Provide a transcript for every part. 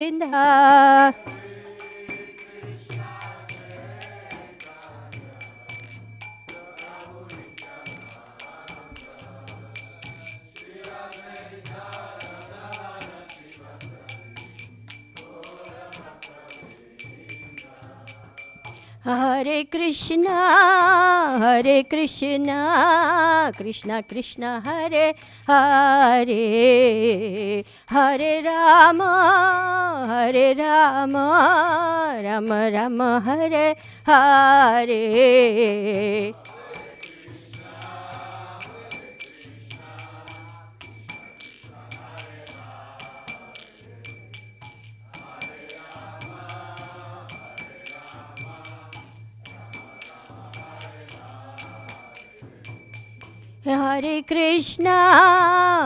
Govinda. Hare Krishna, Krishna Krishna, Hare Hare, Hare Rama, Rama Rama, Hare Hare.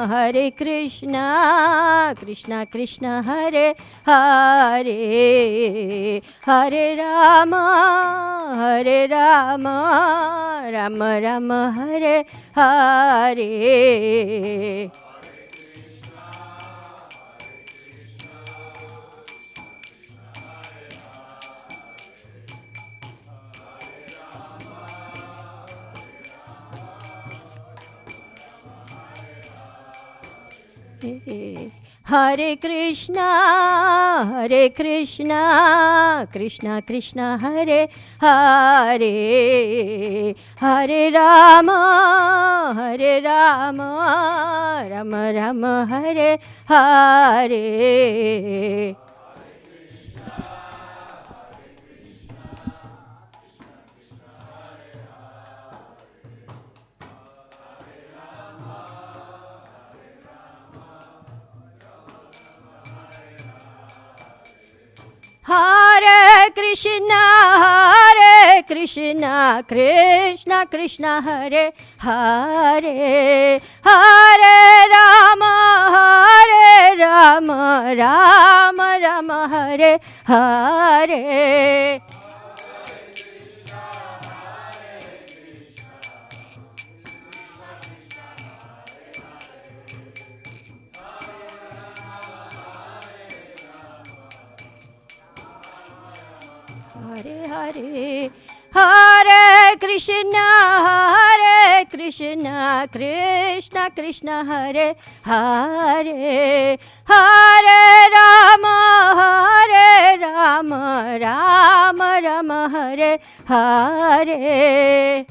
Hare Krishna, Krishna Krishna, Hare Hare, Hare Rama, Rama Rama, Hare Hare. Hare Krishna, Krishna Krishna, Hare Hare, Hare Rama, Rama Rama, Hare Hare. Hare Krishna, Krishna Krishna, Hare Hare, Hare Rama, Rama Rama, Hare Hare. Hare Hare, Hare Krishna, Krishna Krishna, Hare Hare, Hare Rama, Rama Rama, Hare Hare.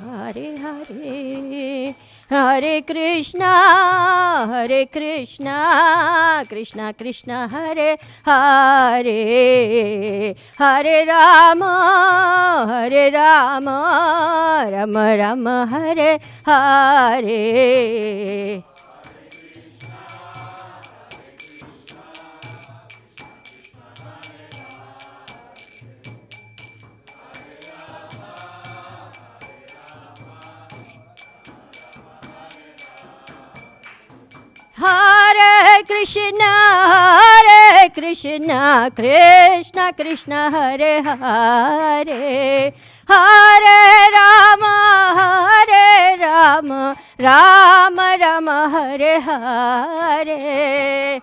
Hare Hare, Hare Krishna, Krishna Krishna, Hare Hare, Hare Rama, Rama Rama, Hare Hare. Hare Krishna, Krishna Krishna, Hare Hare, Hare Rama, Rama Rama, Hare Hare.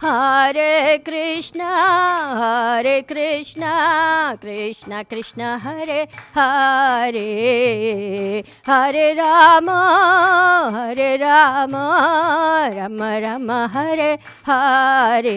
Hare Krishna, Krishna Krishna, Hare Hare, Hare Rama, Rama Rama, Hare Hare.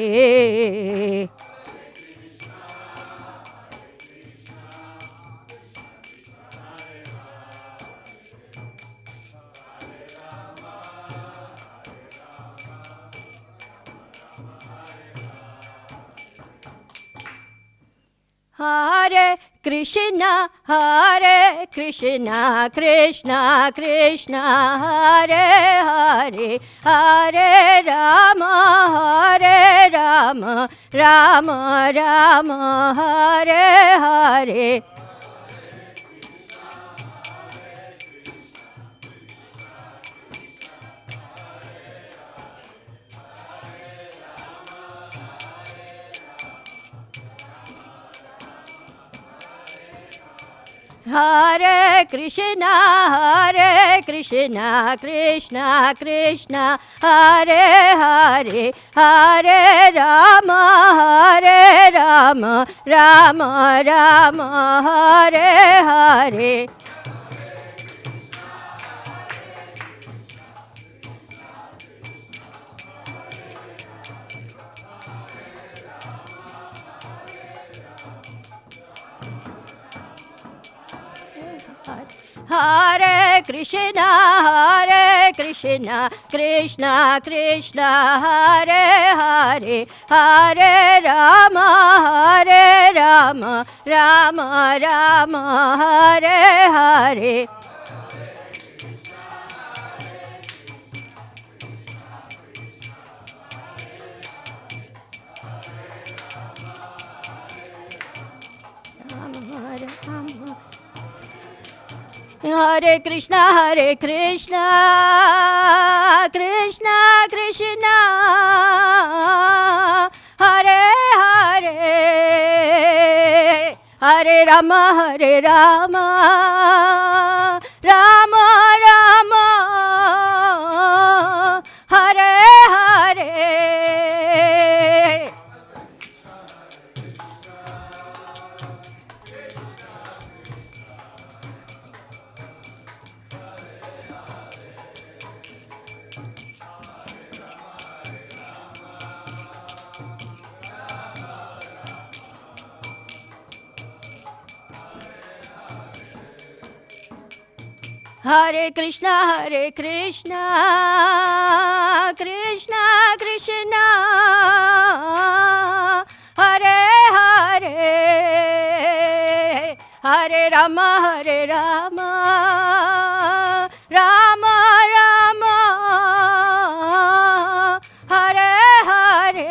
Hare Krishna, Hare Krishna, Krishna Krishna, Hare Hare, Hare Rama, Hare Rama, Rama Rama, Hare Hare. Hare Krishna, Krishna Krishna, Hare Hare, Hare Rama, Hare Rama, Rama Rama, Hare Hare. Hare Krishna, Krishna Krishna, Hare Hare, Hare Rama, Hare Rama, Rama Rama, Hare Hare. Hare Krishna, Krishna Krishna, Hare Hare, Hare Rama, Rama Rama, Hare Hare. Hare Krishna, Krishna Krishna, Hare Hare, Hare Rama, Rama Rama, Hare Hare.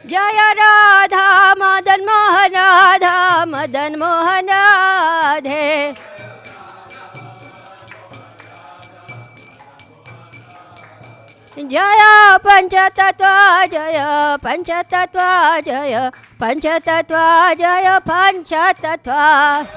Jaya Radha Madan Mohan, Radha Madan Mohan Radhe. Jaya Panchatattva, Jaya Panchatattva, Jaya Panchatattva, Jaya Panchatattva.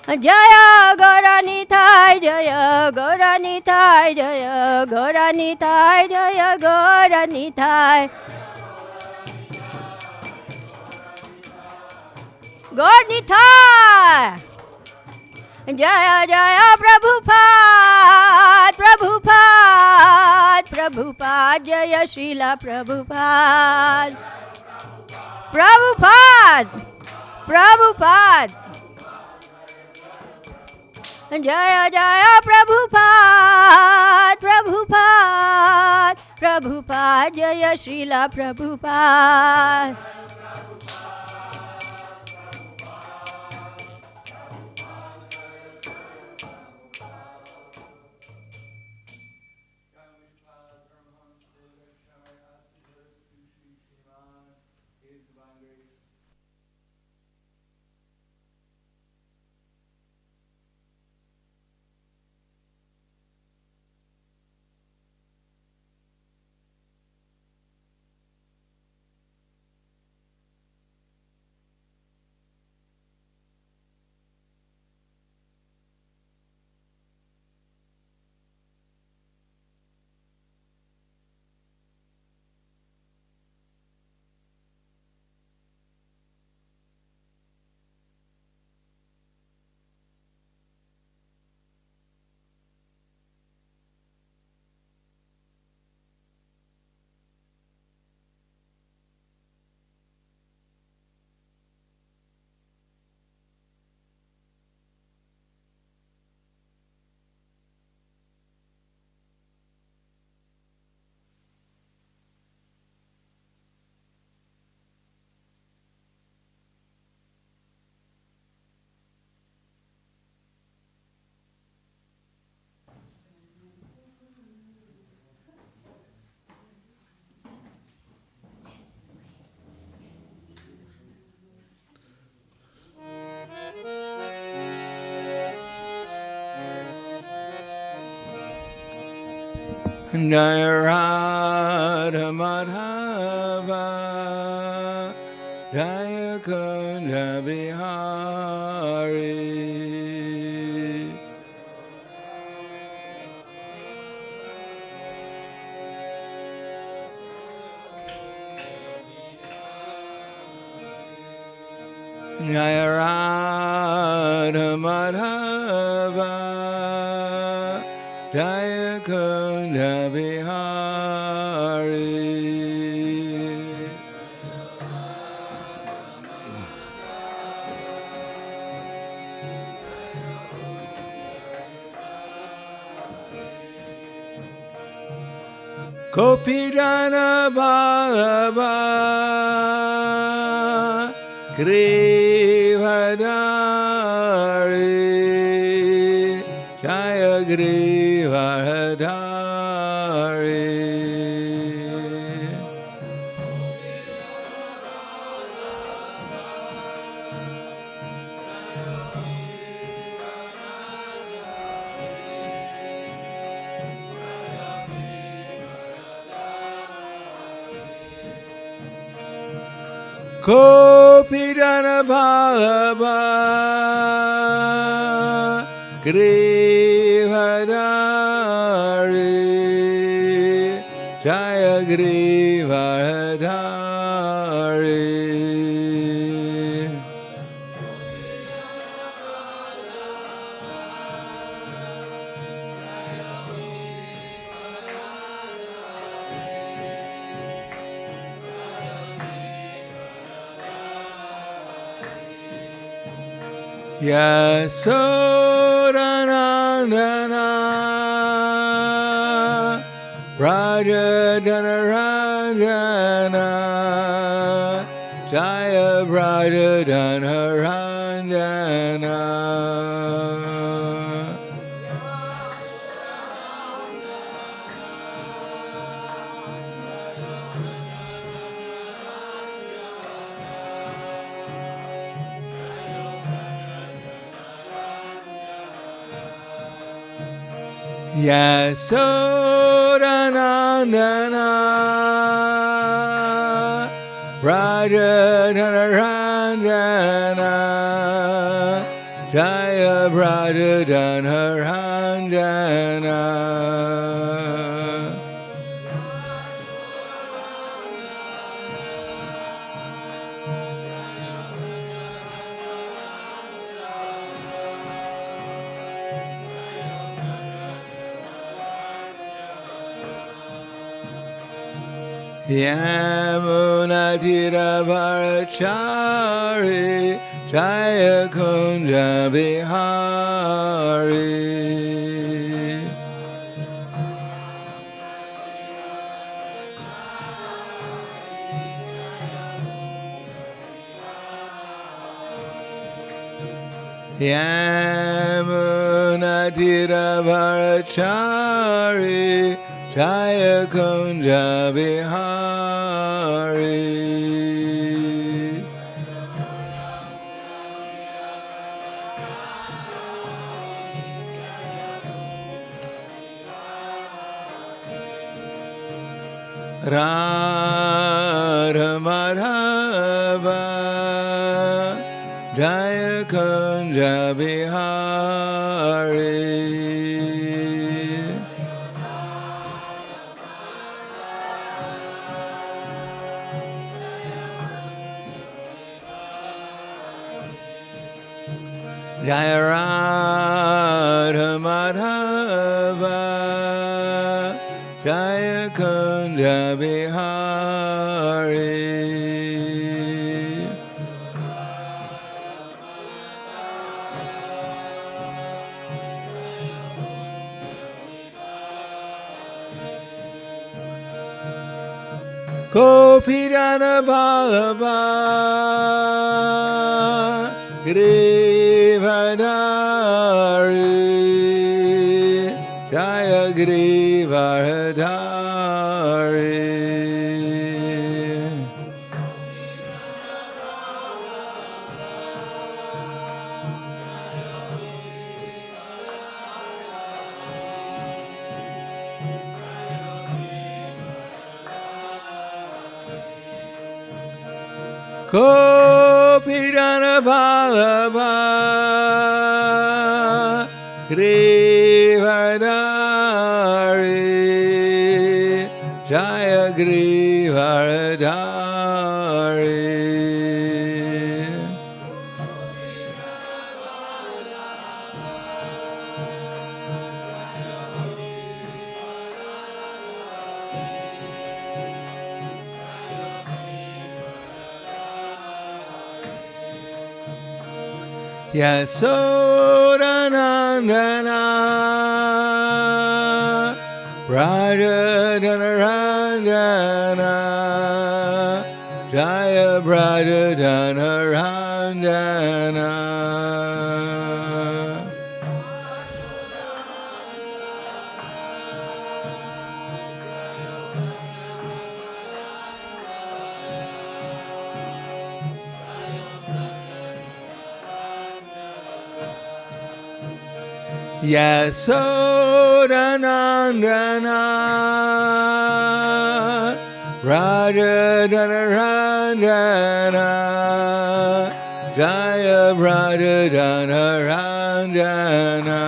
Jaya Gauranitai, Jaya Gauranitai, Jaya Gauranitai, Jaya Gauranitai. Gauranitai. Jaya Jaya Prabhupada, Prabhupada, Prabhupada, Jaya Srila Prabhupada. Prabhupada, Prabhupada. Jaya Jaya Prabhupada, Prabhupada, Prabhupada, Jaya Srila Prabhupada. Jaya Radha Madhava Jaya Kunja Bihari Jaya Radha Madhava Jaya Kunja Bihari Kopidana Ballabha Grivadari Jaya Grivadari Kopidana Ballabha Grivadari Jaya Grivadari Yasodanandana Raja Dhanaranjana Jaya Raja Dhanaranjana Yasodanandana Raja Dhanaranjana Jaya Raja Dhanaranjana Yamunatiravarachari Jaya Kunja Bihari Yamunatiravarachari Jaya Kunja Bihari Radha Madhava Jaya Kunja Bihari Jaya Radha Madhava Jaya Kunja Bihari Kopidana Ballabha Grivadari Jaya Grivadari Kopidana Vallabha Grivardhari Jaya Grivardhari. Yasodanandana Brajadanarandana Jaya Brajadanarandana. Yasodanandana Brajadanarandana Jaya Brajadanarandana.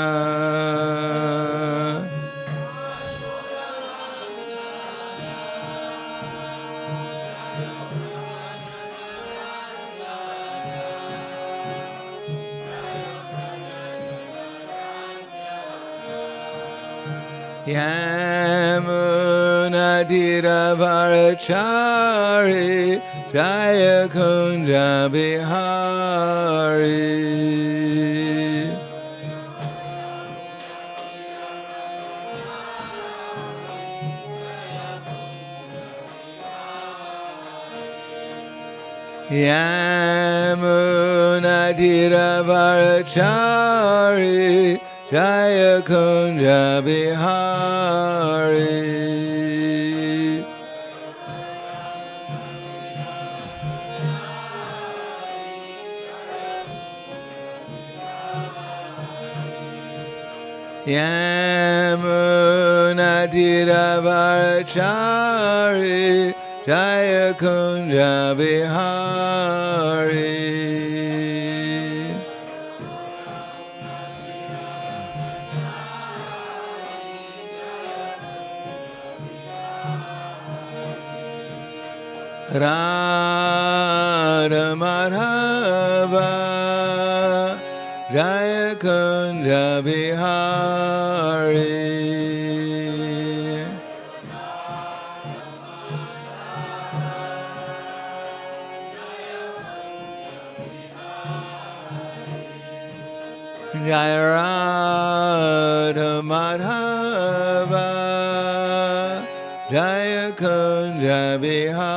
Yamunadira Varachari Jaya Kunja Bihari. Yamunadira Varachari Jaya Kunja Bihari. Yamunadira Varachari Jaya Kunja Bihari. Radha Madhava Jaya Kunja Bihari. Jaya Radha Madhava Jaya Kunja Bihari.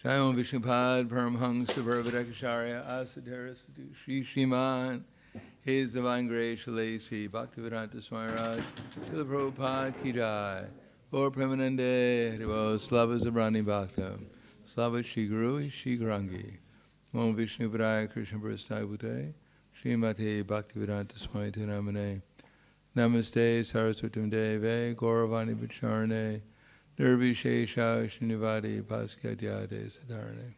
Jayam Vishnupad Paramhangsa Varvadakacharya Asadhara Sadhu Shri Shriman His Divine Grace Shalasi Bhaktivedanta Swami Raj Srila Prabhupada Ki Jai Gaur Premanande Haribo Slava Zabrani Bhakta Slava Shri Guru Shri Grangi Om Vishnu Padaya Krishna Prasthaya Bhute Srimati Bhaktivedanta Swami Tinamane Namaste Saraswatam Deve Gauravani Bacharane Nirvishesha Srinivadi Paskyadyade Sadarane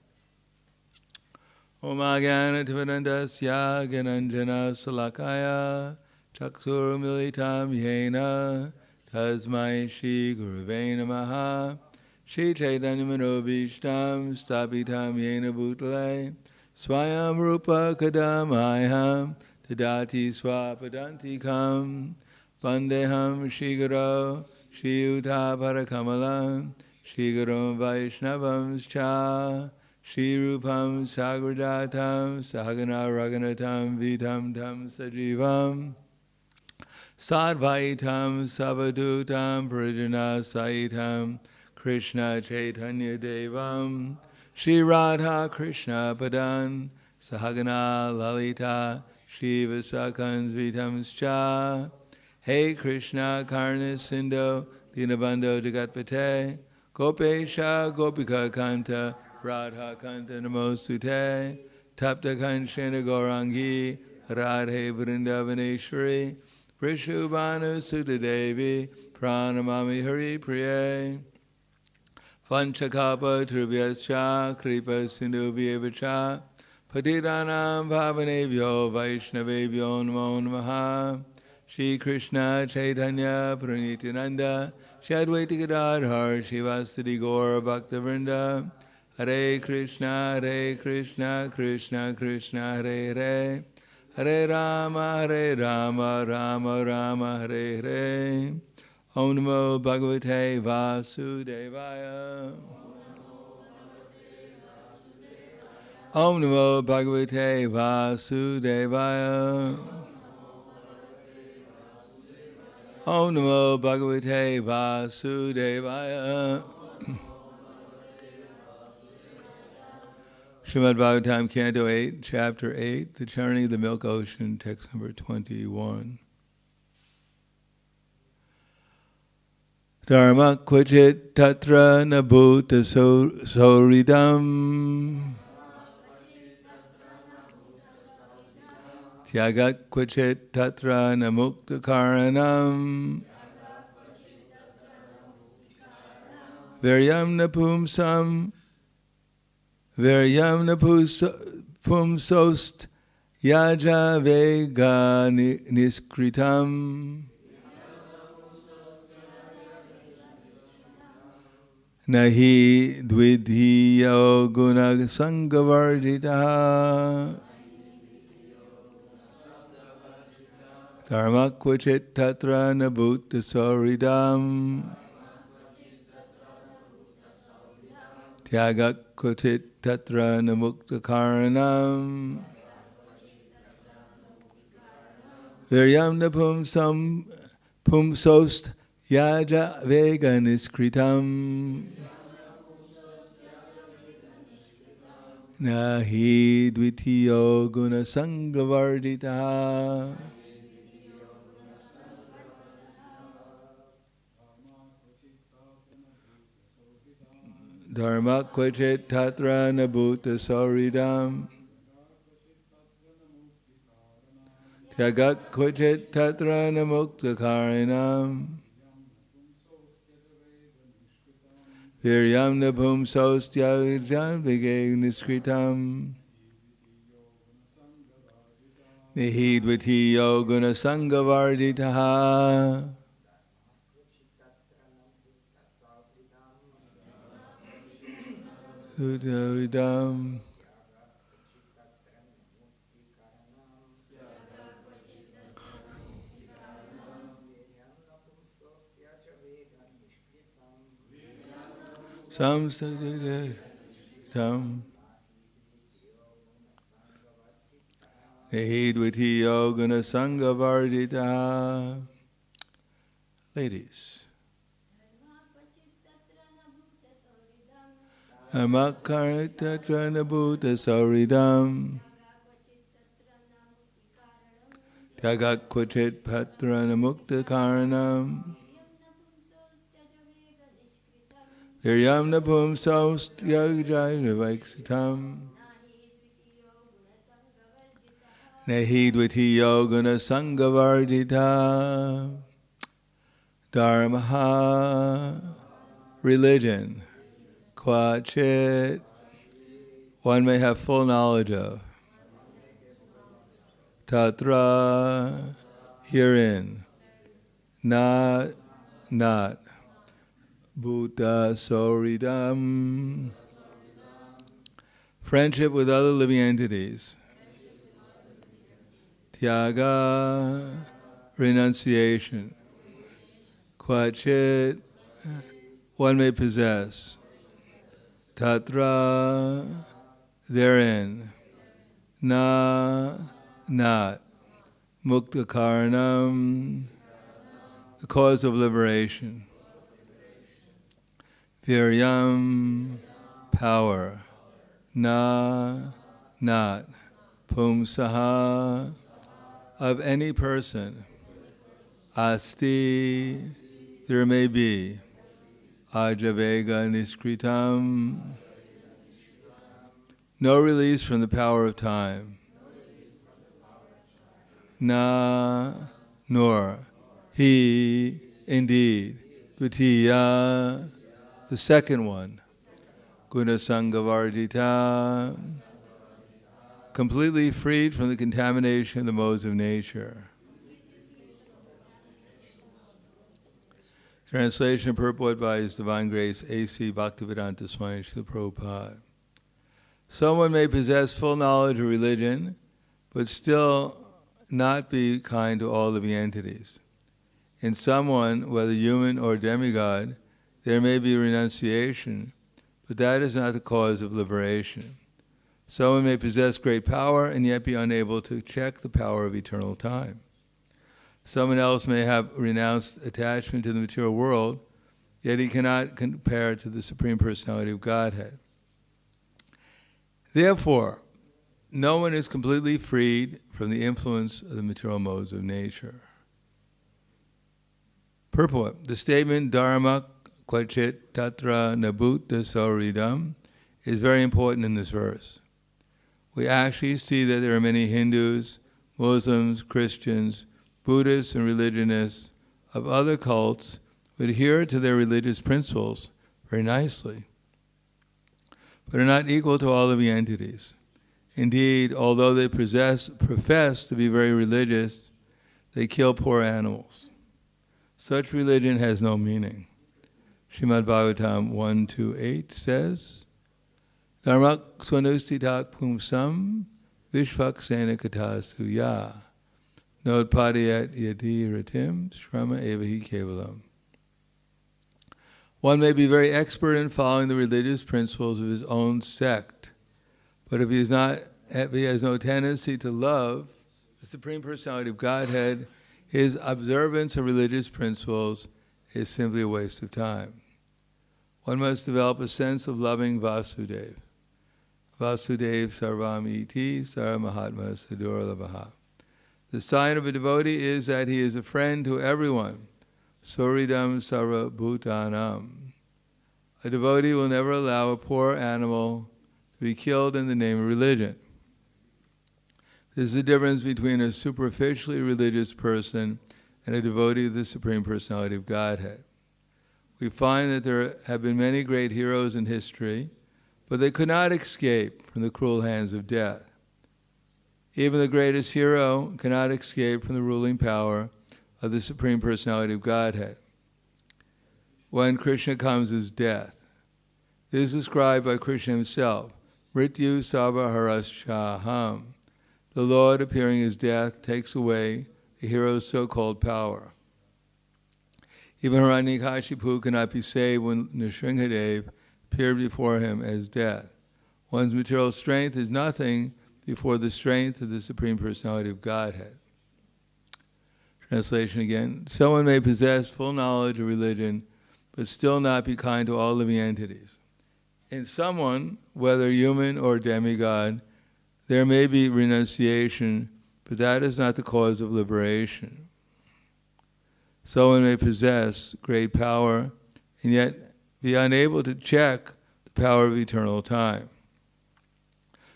Om Agana Tivanandasya Gananjana Salakaya Chaksur Militam Yena Tasmai Shri Guruve Namaha Shri Chaitanya Manobhishtam Stapitam Yena Bhutale Swayam Rupa Kadamayam Tadati Swapadantikam Vandeham Shri Guru Shri Uta Parakamalam Shri Guru Vaishnavam Cha Shri Rupam Sagradatam Sahagana Raganatam Vitam Tam Sajivam Sadvaitam Savadutam Prijana Saitam Krishna Chaitanya Devam Shri Radha Krishna Padan Sahagana Lalita Shri Vasakans Vitamscha Hey Krishna Karna Sindho Dinabandho Jagatpate Gopesha Gopika Kanta Radha Kanta Namosute, Tapta Kanshena Gaurangi, Radhe Vrindavaneshwari, Prishubhanu Sutta Devi, Pranamami Hari Priye, Vanchakapa Trubhyascha, Kripa Sindhubhyevacha, Patidanam Bhavanebhyo Vaishnavebhyo Namo Namaha, Shri Krishna Chaitanya Pranityananda, Shri Advaita Gadadhar, Shivasadi Gaura Bhaktavrinda, Hare Krishna, Krishna Krishna, Hare Hare, Hare Rama, Rama Rama, Hare Hare. Om Namo Bhagavate Vasudevaya. Om Namo Bhagavate Vasudevaya. Om Namo Bhagavate Vasudevaya. Srimad Bhagavatam, Canto 8, Chapter 8, The Journey of the Milk Ocean, text number 21. Dharma kvachit tatra nabhuta soridam. Tyagat kvachit tatra namukta karanam. Viryam napumsam. Viryam napumsost yaja vega niskritam. Nahi dvidhiyo guna sangavardita. Dharma kvachit tatra nabhuta soridam. Tyaga kvachit tatra namukta karanam. Viryam napumsam pumsost yaja vega niskritam. Nahi dvitiyo guna sangavardita. Dharma kvachit tatra nabhuta soridam. Tyagat kvachit tatra namukta karanam. Viryam napum sostya vige niskritam. Nihidvati guna sangavarditaha. Sutaridam. Samsadam. Nihidvati yogana sangavardita. Ladies. Amakarita nabhuta sauridam. Tyagat kvachit patra namukta karanam. Viryam napum saustyagjaya vaiksitam. Nehidvati yogana sangavardita. Dharmaha, religion. Kvachit, one may have full knowledge of. Tatra, herein. Not. Bhuta soridam. Friendship with other living entities. Tyaga, renunciation. Kvachit, one may possess. Tatra, therein. Not. Mukta karanam, the cause of liberation. Viryam, power. Not. Pumsaha, of any person. Asti, there may be. Ajavega niskritam, no release from the power of time. Na, nor, he, indeed, Dvitiya, the second one, Guna Sanghavardita, completely freed from the contamination of the modes of nature. Translation and purport by His Divine Grace A.C. Bhaktivedanta Swami Srila Prabhupada. Someone may possess full knowledge of religion, but still not be kind to all living entities. In someone, whether human or demigod, there may be renunciation, but that is not the cause of liberation. Someone may possess great power and yet be unable to check the power of eternal time. Someone else may have renounced attachment to the material world, yet he cannot compare to the Supreme Personality of Godhead. Therefore, no one is completely freed from the influence of the material modes of nature. Purport. The statement dharma kvachit tatra nabhuta sauridam is very important in this verse. We actually see that there are many Hindus, Muslims, Christians, Buddhists, and religionists of other cults who adhere to their religious principles very nicely, but are not equal to all living entities. Indeed, although they profess to be very religious, they kill poor animals. Such religion has no meaning. Srimad Bhagavatam 1.2.8 says, Dharmak swanustitat pumsam vishvaksena katasu ya nodpadiyat yati ratim shrama evahi kevalam. One may be very expert in following the religious principles of his own sect, but if he has no tendency to love the Supreme Personality of Godhead, his observance of religious principles is simply a waste of time. One must develop a sense of loving Vasudev. Vasudev sarvam iti saramahatma sadurlabhaha. The sign of a devotee is that he is a friend to everyone. Soridam sarva bhutanam. A devotee will never allow a poor animal to be killed in the name of religion. This is the difference between a superficially religious person and a devotee of the Supreme Personality of Godhead. We find that there have been many great heroes in history, but they could not escape from the cruel hands of death. Even the greatest hero cannot escape from the ruling power of the Supreme Personality of Godhead. When Krishna comes as death, this is described by Krishna himself. Mrityu Sarva Haraschaham. The Lord, appearing as death, takes away a hero's so-called power. Even Hiranyakashipu cannot be saved when Nrsimhadev appeared before him as death. One's material strength is nothing before the strength of the Supreme Personality of Godhead. Translation again. Someone may possess full knowledge of religion, but still not be kind to all living entities. In someone, whether human or demigod, there may be renunciation, but that is not the cause of liberation. Someone may possess great power and yet be unable to check the power of eternal time.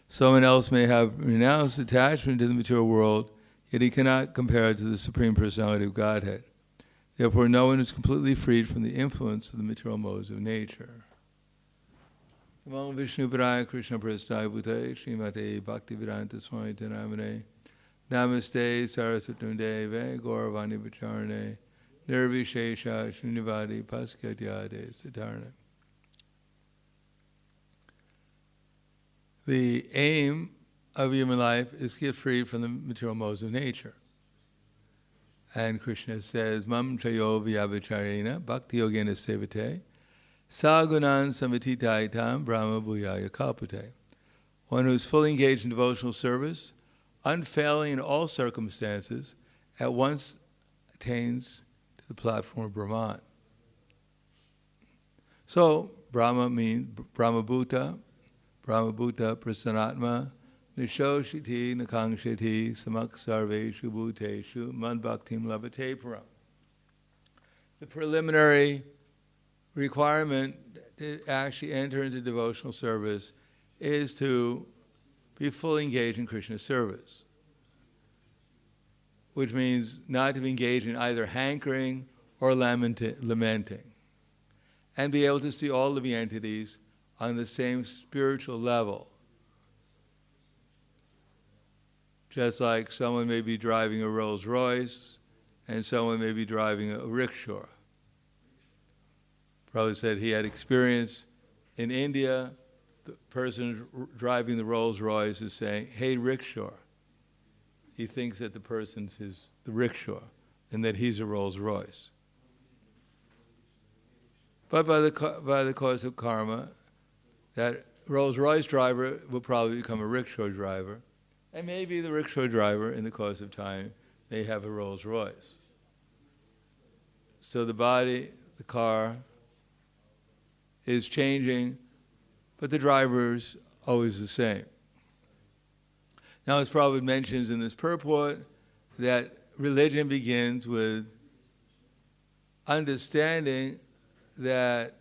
Someone else may have renounced attachment to the material world, yet he cannot compare it to the Supreme Personality of Godhead. Therefore, no one is completely freed from the influence of the material modes of nature. Namo Vishnu Padaya Krishna Prasthaya Bhutaya Srimate Bhaktivedanta Swami Namane Namaste Saraswatam Deve Gauravani Vacharane Nirvishesha Srinivadi Paskatyade Siddharna. The aim of human life is to get free from the material modes of nature. And Krishna says, Mam Chayo Vyavacharena Bhakti-yogena Sevate Sagunan Samatitaitam Brahma Bhuyaya Kalpate. One who is fully engaged in devotional service, unfailing in all circumstances, at once attains to the platform of Brahman. So, Brahma means Brahma Bhuta Prasanatma, Nishoshiti Nakangshiti Samak Sarveshu Bhuteshu Man Bhaktim Lavate Param. The preliminary requirement to actually enter into devotional service is to be fully engaged in Krishna's service, which means not to be engaged in either hankering or lamenting, and be able to see all living entities on the same spiritual level. Just like someone may be driving a Rolls Royce and someone may be driving a rickshaw. Prabhupada said he had experience in India. The person driving the Rolls Royce is saying, "Hey, rickshaw." He thinks that the person's the rickshaw and that he's a Rolls Royce. But by the course of karma, that Rolls Royce driver will probably become a rickshaw driver, and maybe the rickshaw driver, in the course of time, may have a Rolls Royce. So the body, the car, is changing, but the driver's always the same. Now, as Prabhupada mentions in this purport, that religion begins with understanding that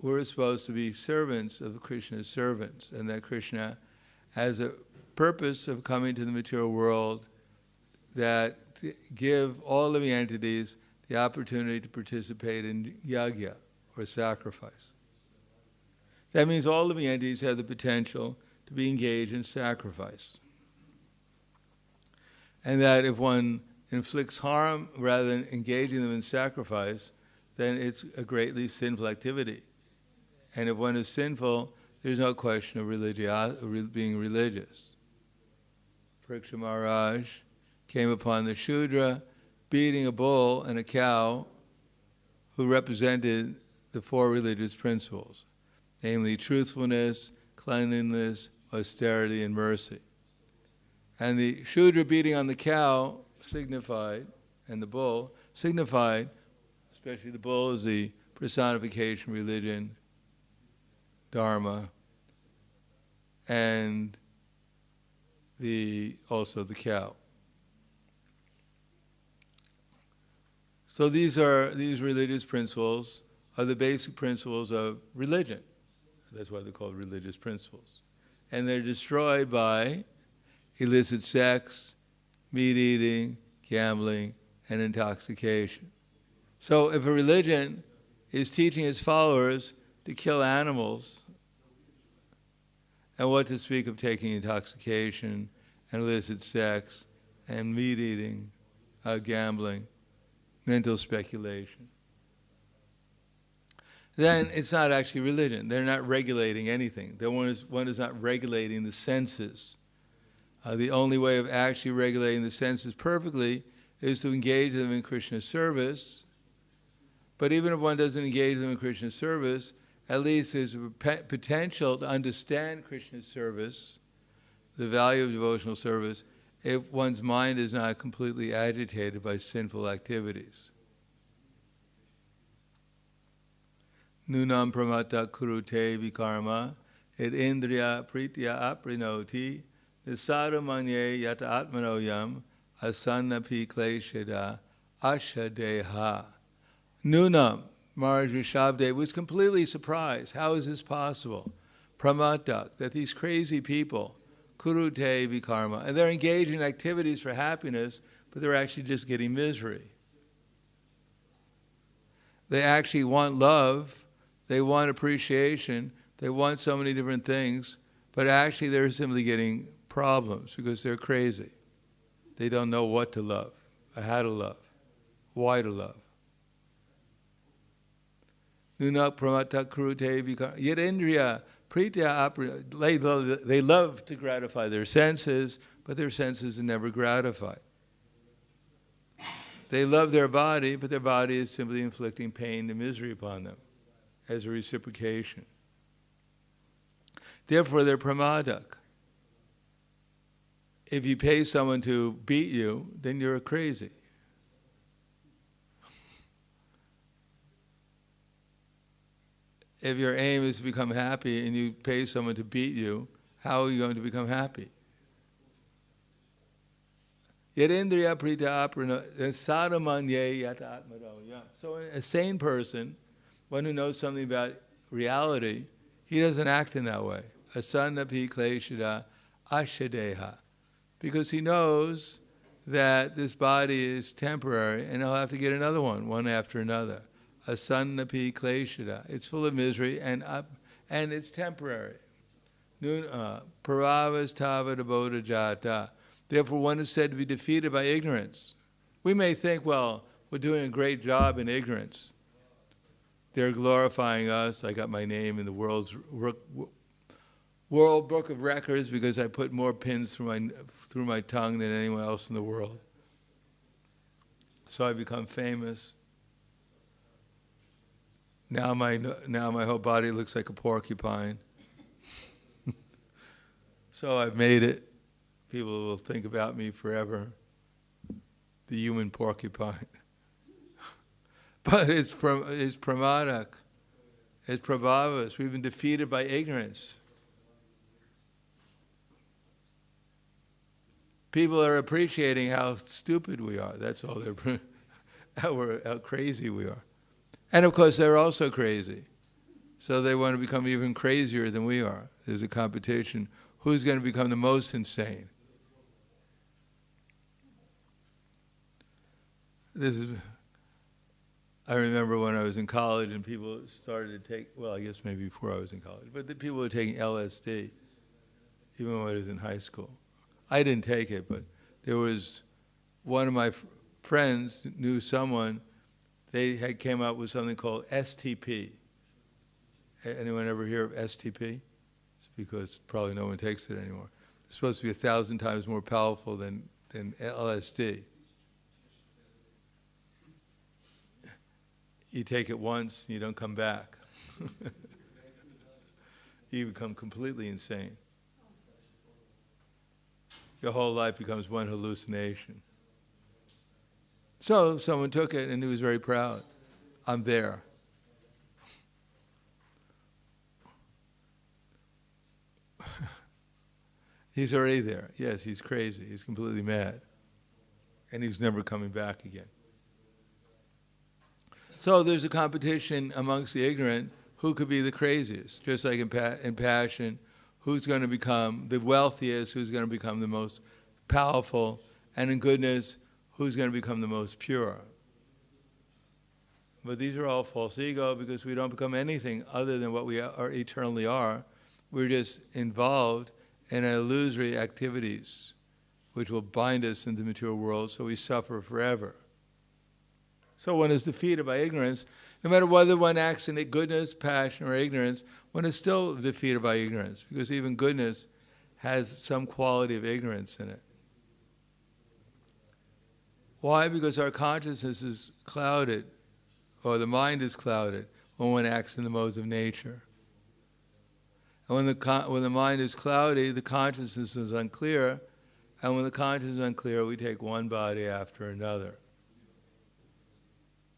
we're supposed to be servants of Krishna's servants, and that Krishna has a purpose of coming to the material world that to give all living entities the opportunity to participate in yajna, or sacrifice. That means all living entities have the potential to be engaged in sacrifice. And that if one inflicts harm rather than engaging them in sacrifice, then it's a greatly sinful activity. And if one is sinful, there's no question of being religious. Pariksha Maharaj came upon the Shudra beating a bull and a cow who represented the four religious principles, namely truthfulness, cleanliness, austerity, and mercy. And the Shudra beating on the cow signified, and the bull signified, especially the bull is the personification of religion, dharma, and also the cow. So these religious principles are the basic principles of religion. That's why they're called religious principles. And they're destroyed by illicit sex, meat eating, gambling, and intoxication. So if a religion is teaching its followers to kill animals, and what to speak of taking intoxication and illicit sex and meat eating, gambling, mental speculation, then it's not actually religion. They're not regulating anything. One is not regulating the senses. The only way of actually regulating the senses perfectly is to engage them in Krishna's service. But even if one doesn't engage them in Krishna's service, at least there's a potential to understand Krishna's service, the value of devotional service, if one's mind is not completely agitated by sinful activities. Nunam pramata kurute vikarma et indriya pritya aprinoti nisara manye yata atmanoyam asannapi klesheda ashadeha. Nunam, Maharaj Rishabdev was completely surprised. How is this possible? Pramatak, that these crazy people, kurute vikarma, and they're engaged in activities for happiness, but they're actually just getting misery. They actually want love, they want appreciation, they want so many different things, but actually they're simply getting problems because they're crazy. They don't know what to love, how to love, why to love. Nunak pramata kurute vikarma yet indriya pritya. They love to gratify their senses, but their senses are never gratified. They love their body, but their body is simply inflicting pain and misery upon them as a reciprocation. Therefore, they're pramadak. If you pay someone to beat you, then you're crazy. If your aim is to become happy and you pay someone to beat you, how are you going to become happy? So a sane person, one who knows something about reality, he doesn't act in that way. Asannapi kleshada ashadeha, because he knows that this body is temporary and he'll have to get another one after another. Asannapi kleshada. It's full of misery and it's temporary. Paravas tava bodha jata. Therefore, one is said to be defeated by ignorance. We may think, well, we're doing a great job in ignorance. They're glorifying us. I got my name in the World Book of Records because I put more pins through my tongue than anyone else in the world. So I become famous. Now my whole body looks like a porcupine. So I've made it. People will think about me forever. The human porcupine. But it's pramadak. It's prabhavas. We've been defeated by ignorance. People are appreciating how stupid we are. That's all how crazy we are. And of course, they're also crazy. So they want to become even crazier than we are. There's a competition. Who's going to become the most insane? I remember when I was in college and people started to take, well, I guess maybe before I was in college, but the people were taking LSD, even when I was in high school. I didn't take it, but there was one of my friends knew someone, they had came up with something called STP. Anyone ever hear of STP? It's because probably no one takes it anymore. It's supposed to be 1,000 times more powerful than LSD. You take it once, you don't come back. You become completely insane. Your whole life becomes one hallucination. So someone took it and he was very proud. I'm there. He's already there. Yes, he's crazy. He's completely mad. And he's never coming back again. So there's a competition amongst the ignorant, who could be the craziest? Just like in passion, who's going to become the wealthiest, who's going to become the most powerful, and in goodness, who's going to become the most pure. But these are all false ego because we don't become anything other than what we are eternally are. We're just involved in illusory activities which will bind us in the material world, so we suffer forever. So one is defeated by ignorance. No matter whether one acts in goodness, passion, or ignorance, one is still defeated by ignorance, because even goodness has some quality of ignorance in it. Why? Because our consciousness is clouded, or the mind is clouded, when one acts in the modes of nature. And when the mind is cloudy, the consciousness is unclear, and when the consciousness is unclear, we take one body after another.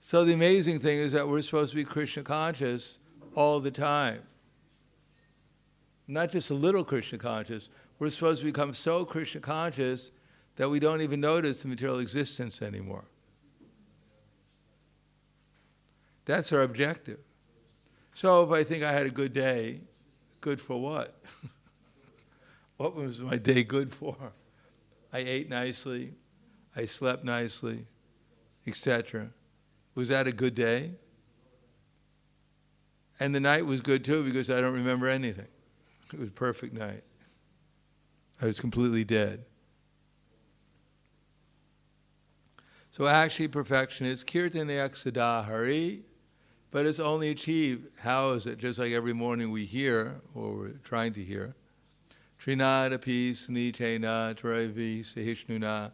So the amazing thing is that we're supposed to be Krishna conscious all the time. Not just a little Krishna conscious, we're supposed to become so Krishna conscious that we don't even notice the material existence anymore. That's our objective. So if I think I had a good day, good for what? What was my day good for? I ate nicely, I slept nicely, etc. Was that a good day? And the night was good too, because I don't remember anything. It was a perfect night. I was completely dead. So actually perfection is kirtanayak sada hari, but it's only achieved. How is it? Just like every morning we hear, or we're trying to hear, Trinadapi snitena travi sahishnuna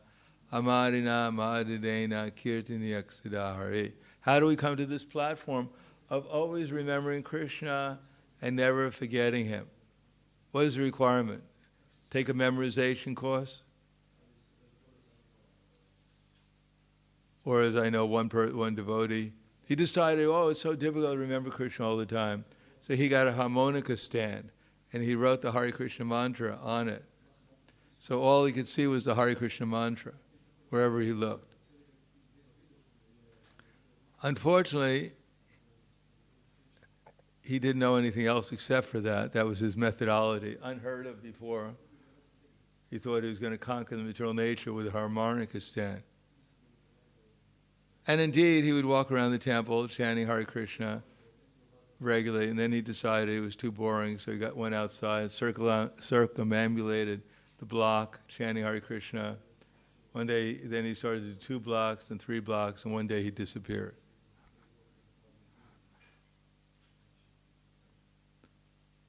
amadina madidena kirtanayak sada hari. How do we come to this platform of always remembering Krishna and never forgetting him? What is the requirement? Take a memorization course? Or as I know one devotee, he decided, it's so difficult to remember Krishna all the time. So he got a harmonica stand and he wrote the Hare Krishna mantra on it. So all he could see was the Hare Krishna mantra wherever he looked. Unfortunately, he didn't know anything else except for that. That was his methodology, unheard of before He thought he was going to conquer the material nature with a harmonica stand. And indeed, he would walk around the temple chanting Hare Krishna regularly, and then he decided it was too boring, so he went outside, circumambulated the block, chanting Hare Krishna. One day, then he started to do 2 blocks and 3 blocks, and one day he disappeared.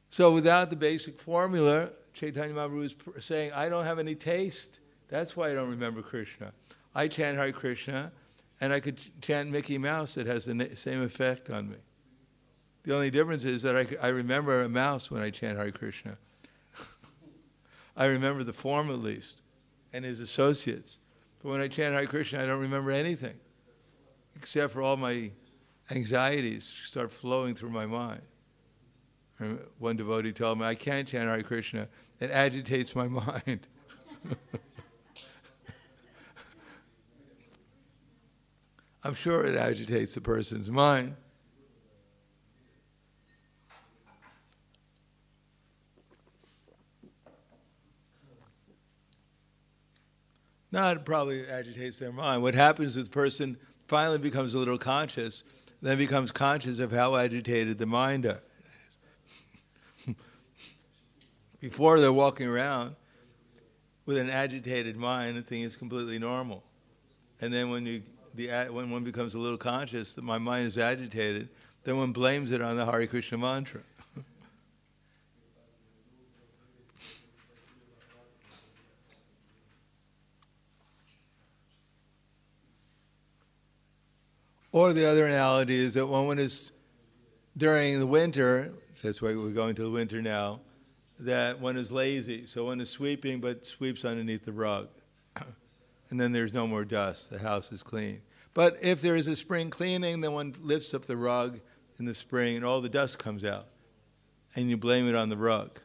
So without the basic formula, Chaitanya Mahaprabhu was saying, I don't have any taste. That's why I don't remember Krishna. I chant Hare Krishna, and I could chant Mickey Mouse. It has the same effect on me. The only difference is that I remember a mouse when I chant Hare Krishna. I remember the form at least, and his associates. But when I chant Hare Krishna, I don't remember anything, except for all my anxieties start flowing through my mind. And one devotee told me, I can't chant Hare Krishna. It agitates my mind. I'm sure it agitates the person's mind. No, it probably agitates their mind. What happens is the person finally becomes a little conscious, then becomes conscious of how agitated the mind is. Before they're walking around with an agitated mind, the thing is completely normal. And then when one becomes a little conscious that my mind is agitated, then one blames it on the Hare Krishna mantra. Or the other analogy is that when one is during the winter, that's why we're going to the winter now, that one is lazy. So one is sweeping, but sweeps underneath the rug. And then there's no more dust. The house is clean. But if there is a spring cleaning, then one lifts up the rug in the spring and all the dust comes out. And you blame it on the rug.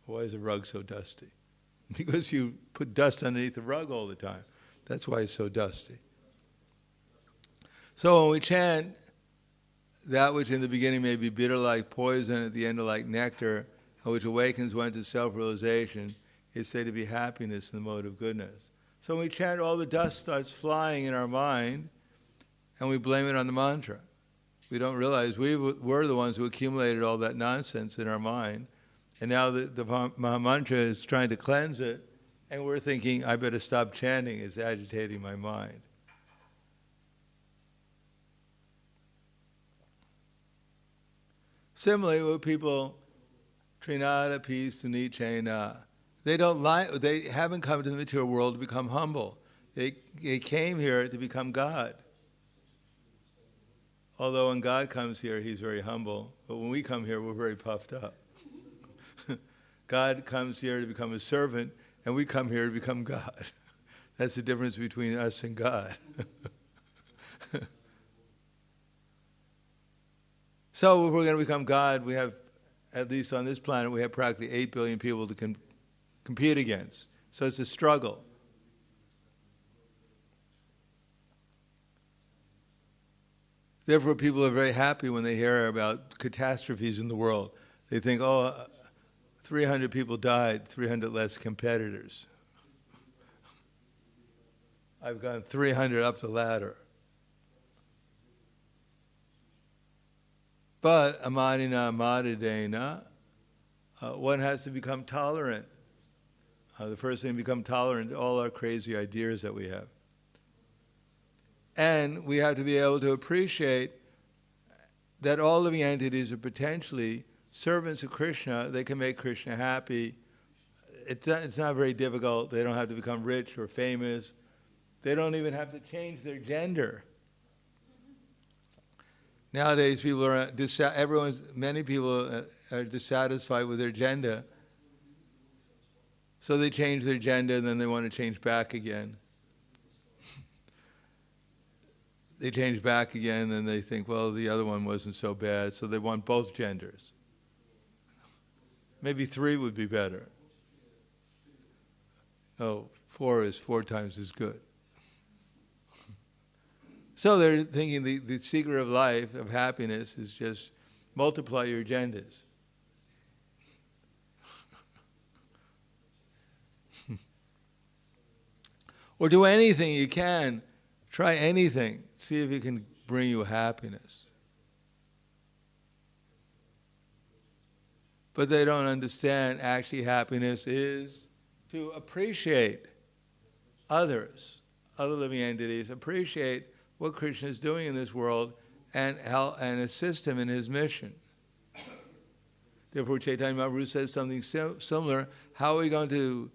Why is the rug so dusty? Because you put dust underneath the rug all the time. That's why it's so dusty. So when we chant, that which in the beginning may be bitter like poison, at the end like nectar, and which awakens one to self-realization, is said to be happiness in the mode of goodness. So when we chant, all the dust starts flying in our mind, and we blame it on the mantra. We don't realize we're the ones who accumulated all that nonsense in our mind, and now the mantra is trying to cleanse it, and we're thinking, I better stop chanting, it's agitating my mind. Similarly, with people, Trinada peace Nichena, they haven't come to the material world to become humble. They came here to become God. Although when God comes here, he's very humble. But when we come here, we're very puffed up. God comes here to become a servant, and we come here to become God. That's the difference between us and God. So if we're going to become God, we have, at least on this planet, we have practically 8 billion people to compete against. So it's a struggle. Therefore, people are very happy when they hear about catastrophes in the world. They think, 300 people died, 300 less competitors. I've gone 300 up the ladder. But amadina amadidena, one has to become tolerant. The first thing to become tolerant to all our crazy ideas that we have. And we have to be able to appreciate that all living entities are potentially servants of Krishna. They can make Krishna happy. It's not very difficult. They don't have to become rich or famous. They don't even have to change their gender. Nowadays, many people are dissatisfied with their gender. So they change their gender and then they want to change back again. They change back again and then they think, well, the other one wasn't so bad, so they want both genders. Maybe 3 would be better. 4 is 4 times as good. So they're thinking the secret of life, of happiness, is just multiply your genders. Or do anything you can. Try anything. See if it can bring you happiness. But they don't understand actually happiness is to appreciate others, other living entities, appreciate what Krishna is doing in this world and help and assist him in his mission. Therefore, Chaitanya Mahaprabhu says something similar. How are we going to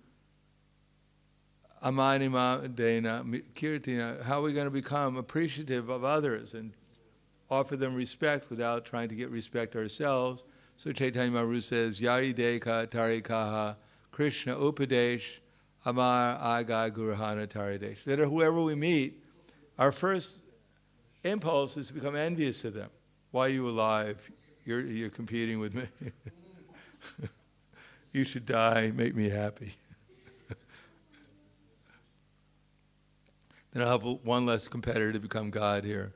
amanima dena kirtina? How are we going to become appreciative of others and offer them respect without trying to get respect ourselves? So Chaitanya Mahaprabhu says, Yari deka tarikaha Krishna upadesh amar aga gurahana taridesh. That whoever we meet, our first impulse is to become envious of them. Why are you alive? You're competing with me. You should die, make me happy. Then I'll have one less competitor to become God here.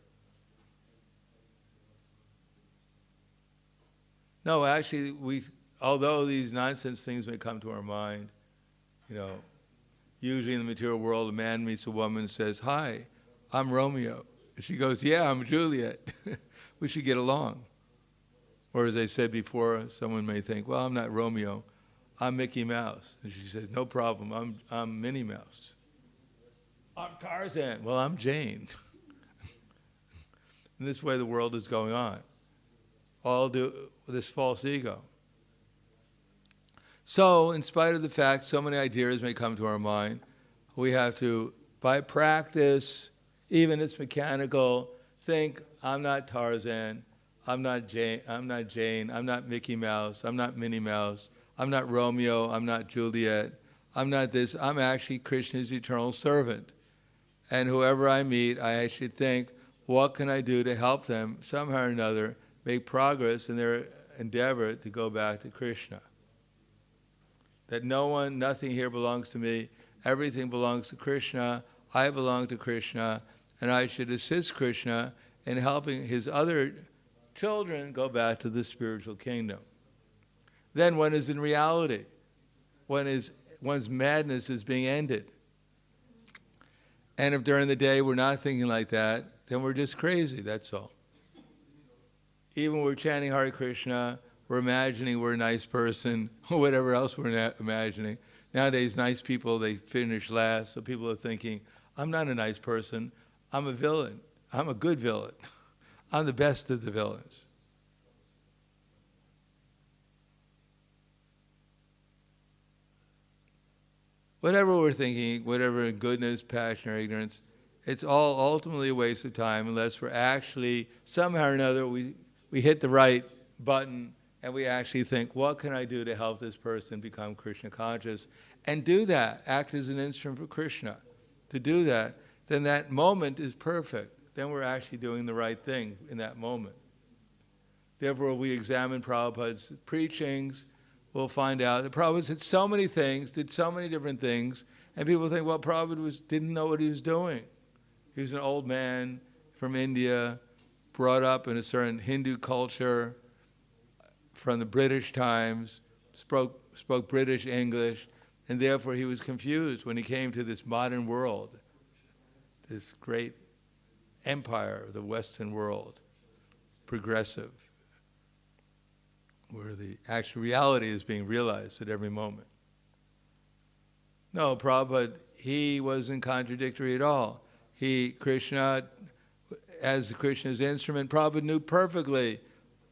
No, actually, although these nonsense things may come to our mind, usually in the material world, a man meets a woman and says, "Hi, I'm Romeo." She goes, "Yeah, I'm Juliet." We should get along. Or as I said before, someone may think, "Well, I'm not Romeo, I'm Mickey Mouse." And she says, "No problem, I'm Minnie Mouse." "I'm Tarzan." "Well, I'm Jane." In this way, the world is going on. All do this false ego. So, in spite of the fact so many ideas may come to our mind, we have to, by practice, even if it's mechanical, think, I'm not Tarzan, I'm not Jane, I'm not Mickey Mouse, I'm not Minnie Mouse, I'm not Romeo, I'm not Juliet, I'm not this, I'm actually Krishna's eternal servant. And whoever I meet, I should think, what can I do to help them somehow or another make progress in their endeavor to go back to Krishna. That nothing here belongs to me, everything belongs to Krishna, I belong to Krishna, and I should assist Krishna in helping his other children go back to the spiritual kingdom. Then one is in reality, one's madness is being ended. And if during the day we're not thinking like that, then we're just crazy, that's all. Even when we're chanting Hare Krishna, we're imagining we're a nice person, or whatever else we're imagining. Nowadays, nice people, they finish last, so people are thinking, I'm not a nice person, I'm a villain. I'm a good villain. I'm the best of the villains. Whatever we're thinking, whatever goodness, passion, or ignorance, it's all ultimately a waste of time unless we're actually, somehow or another, we hit the right button and we actually think, what can I do to help this person become Krishna conscious? And do that, act as an instrument for Krishna. To do that, then that moment is perfect. Then we're actually doing the right thing in that moment. Therefore, we examine Prabhupada's preachings, we'll find out that Prabhupada said so many things, did so many different things, and people think, well, Prabhupada didn't know what he was doing. He was an old man from India, brought up in a certain Hindu culture from the British times, spoke British English, and therefore he was confused when he came to this modern world, this great empire of the Western world, progressive, where the actual reality is being realized at every moment. No, Prabhupada, he wasn't contradictory at all. Krishna, as Krishna's instrument, Prabhupada knew perfectly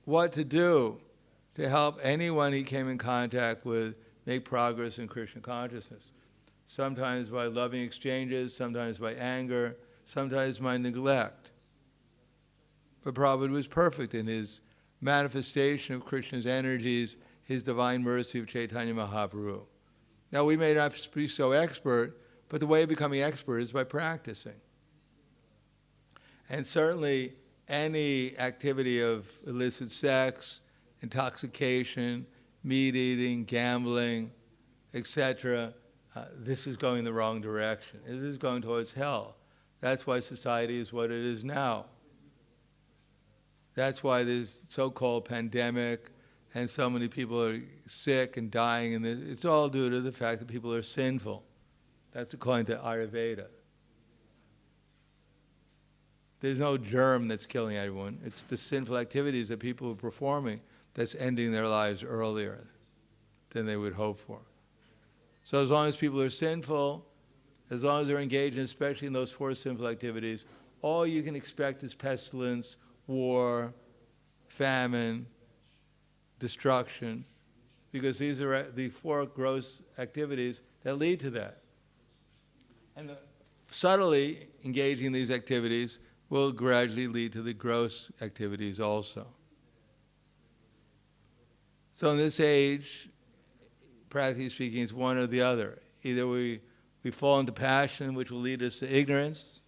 what to do to help anyone he came in contact with make progress in Krishna consciousness. Sometimes by loving exchanges, sometimes by anger, sometimes by neglect. But Prabhupada was perfect in his manifestation of Krishna's energies, his divine mercy of Chaitanya Mahaprabhu. Now we may not be so expert, but the way of becoming expert is by practicing. And certainly any activity of illicit sex, intoxication, meat eating, gambling, etc., this is going the wrong direction. It is going towards hell. That's why society is what it is now. That's why this so-called pandemic and so many people are sick and dying, and it's all due to the fact that people are sinful. That's according to Ayurveda. There's no germ that's killing everyone. It's the sinful activities that people are performing that's ending their lives earlier than they would hope for. So as long as people are sinful, as long as they're engaged, especially in those 4 sinful activities, all you can expect is pestilence, war, famine, destruction, because these are the 4 gross activities that lead to that. And subtly engaging in these activities will gradually lead to the gross activities also. So in this age, practically speaking, it's one or the other. Either we fall into passion, which will lead us to ignorance,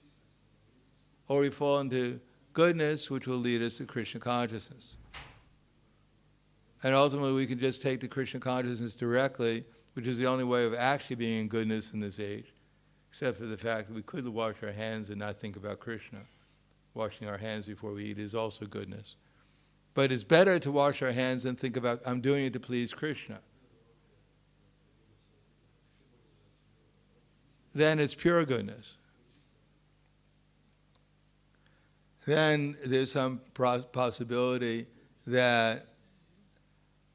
or we fall into goodness, which will lead us to Krishna consciousness. And ultimately, we can just take the Krishna consciousness directly, which is the only way of actually being in goodness in this age, except for the fact that we could wash our hands and not think about Krishna. Washing our hands before we eat is also goodness. But it's better to wash our hands and think about, I'm doing it to please Krishna. Then it's pure goodness. Then there's some possibility that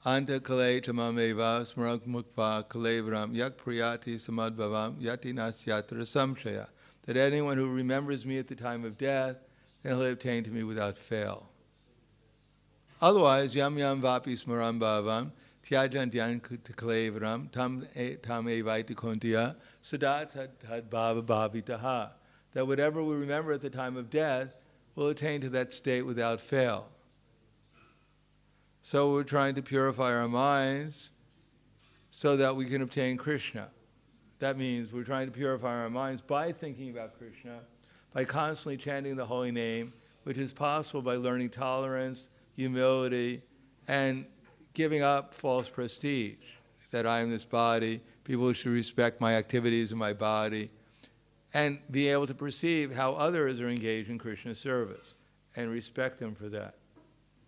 anta kale tamameva smarak mukva kalevram yak priyati samadbhavam yati nas yatra samshaya. That anyone who remembers me at the time of death, then he'll obtain to me without fail. Otherwise, yam yam vapi smaram bhavam tyajan dhyan kalevram tam evaiti kontiya sadat had bhava bhavitaha. That whatever we remember at the time of death will attain to that state without fail. So we're trying to purify our minds so that we can obtain Krishna. That means we're trying to purify our minds by thinking about Krishna, by constantly chanting the holy name, which is possible by learning tolerance, humility, and giving up false prestige, that I am this body, people should respect my activities in my body, and be able to perceive how others are engaged in Krishna service and respect them for that,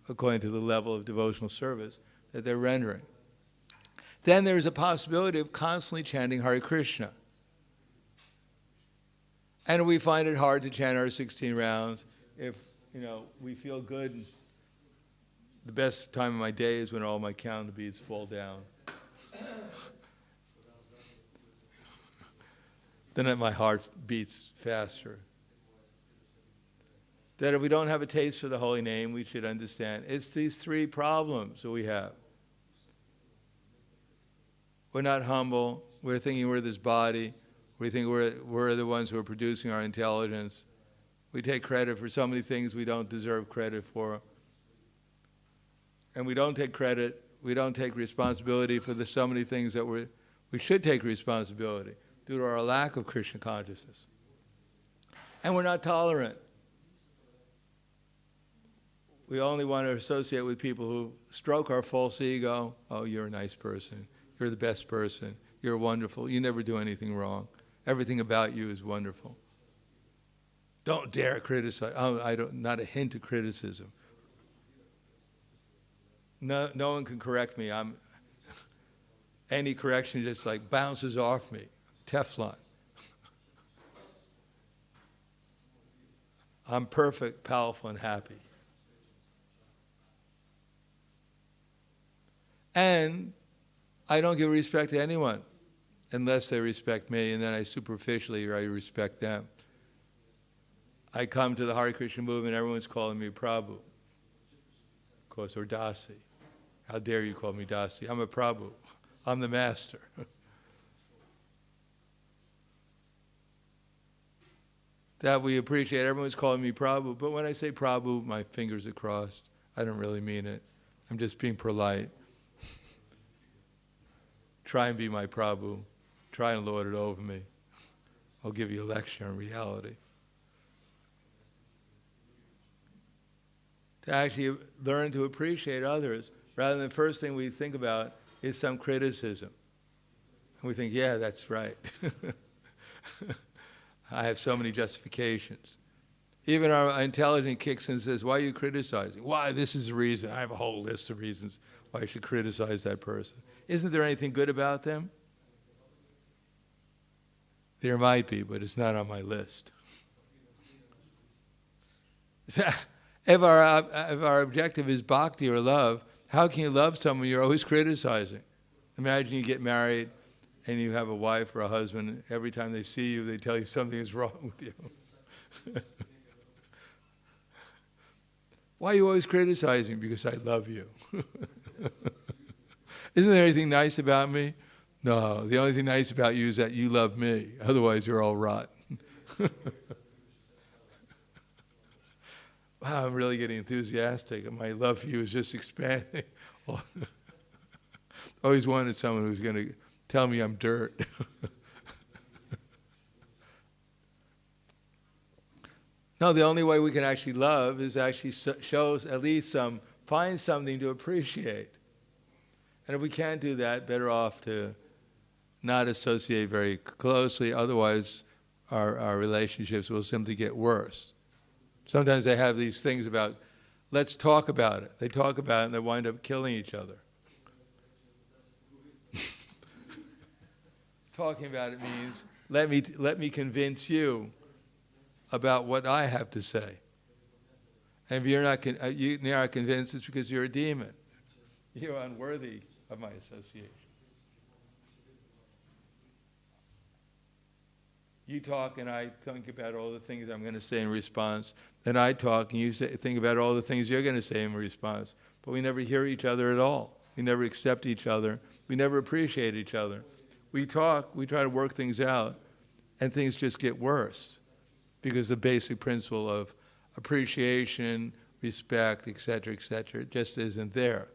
according to the level of devotional service that they're rendering. Then there's a possibility of constantly chanting Hare Krishna. And we find it hard to chant our 16 rounds. If we feel good, the best time of my day is when all my counter beads fall down. Then my heart beats faster. That if we don't have a taste for the holy name, we should understand it's these 3 problems that we have. We're not humble. We're thinking we're this body. We think we're the ones who are producing our intelligence. We take credit for so many things we don't deserve credit for. And we don't take credit, we don't take responsibility for so many things that we should take responsibility due to our lack of Krishna consciousness. And we're not tolerant. We only want to associate with people who stroke our false ego. Oh, you're a nice person. You're the best person. You're wonderful. You never do anything wrong. Everything about you is wonderful. Don't dare criticize. Oh, not a hint of criticism. No one can correct me. Any correction just like bounces off me. Teflon. I'm perfect, powerful, and happy. And I don't give respect to anyone unless they respect me, and then I respect them. I come to the Hare Krishna movement, everyone's calling me Prabhu, of course, or Dasi. How dare you call me Dasi? I'm a Prabhu. I'm the master. That we appreciate. Everyone's calling me Prabhu, but when I say Prabhu, my fingers are crossed. I don't really mean it. I'm just being polite. Try and be my Prabhu. Try and lord it over me. I'll give you a lecture on reality. To actually learn to appreciate others, rather than the first thing we think about is some criticism. And we think, yeah, that's right. I have so many justifications. Even our intelligence kicks in and says, why are you criticizing? Why? This is the reason. I have a whole list of reasons why I should criticize that person. Isn't there anything good about them? There might be, but it's not on my list. If our objective is bhakti or love, how can you love someone you're always criticizing? Imagine you get married and you have a wife or a husband. Every time they see you, they tell you something is wrong with you. Why are you always criticizing? Because I love you. Isn't there anything nice about me? No, the only thing nice about you is that you love me. Otherwise, you're all rotten. Wow, I'm really getting enthusiastic, and my love for you is just expanding. Always wanted someone who's going to tell me I'm dirt. No, the only way we can actually love is actually shows at least find something to appreciate. And if we can't do that, better off to not associate very closely, otherwise our relationships will simply get worse. Sometimes they have these things about, let's talk about it. They talk about it and they wind up killing each other. Talking about it means, let me convince you about what I have to say. And if you're not convinced, it's because you're a demon. You're unworthy of my association. You talk and I think about all the things I'm going to say in response. Then I talk and you think about all the things you're going to say in response. But we never hear each other at all. We never accept each other. We never appreciate each other. We talk, we try to work things out, and things just get worse because the basic principle of appreciation, respect, etc., just isn't there.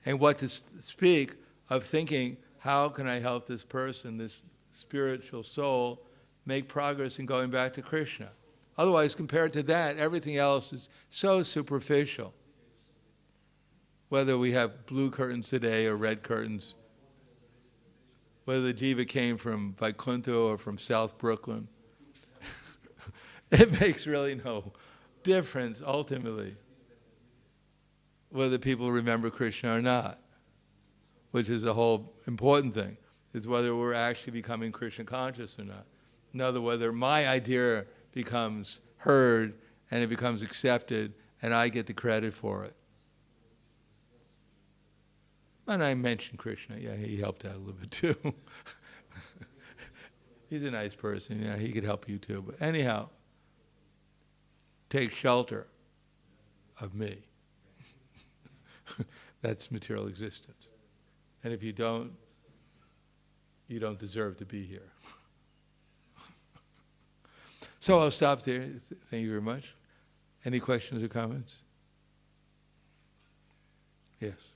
And what to speak of thinking, how can I help this person, this spiritual soul, make progress in going back to Krishna? Otherwise, compared to that, everything else is so superficial. Whether we have blue curtains today or red curtains, whether the jiva came from Vaikuntha or from South Brooklyn, it makes really no difference ultimately whether people remember Krishna or not, which is the whole important thing, is whether we're actually becoming Krishna conscious or not. In other words, whether my idea becomes heard and it becomes accepted and I get the credit for it. And I mentioned Krishna. Yeah, he helped out a little bit too. He's a nice person. Yeah, he could help you too. But anyhow, take shelter of me. That's material existence. And if you don't deserve to be here. So I'll stop there. Thank you very much. Any questions or comments? Yes.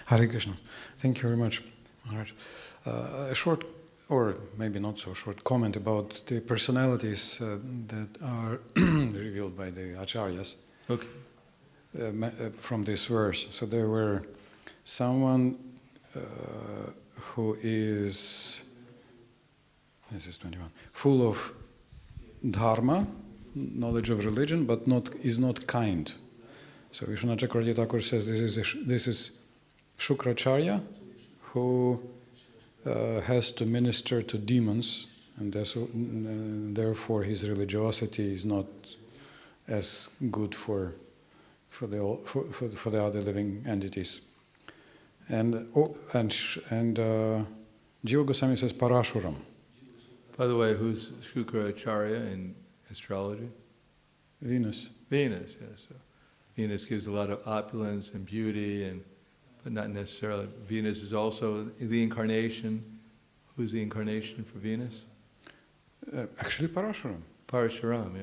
Hare Krishna. Thank you very much, Maharaj. A short, or maybe not so short, comment about the personalities that are revealed by the acharyas. Okay. From this verse. So there were someone who is, this is 21, full of dharma, knowledge of religion, but is not kind. So Vishwanath Chakravarti Thakur says this is Shukracharya, who has to minister to demons, and therefore his religiosity is not as good for the other living entities. And Jiva Goswami says Parashuram. By the way, who's Shukracharya in astrology? Venus. Venus, yes. So Venus gives a lot of opulence and beauty, but not necessarily. Venus is also the incarnation. Who's the incarnation for Venus? Actually, Parashuram. Parashuram, yeah.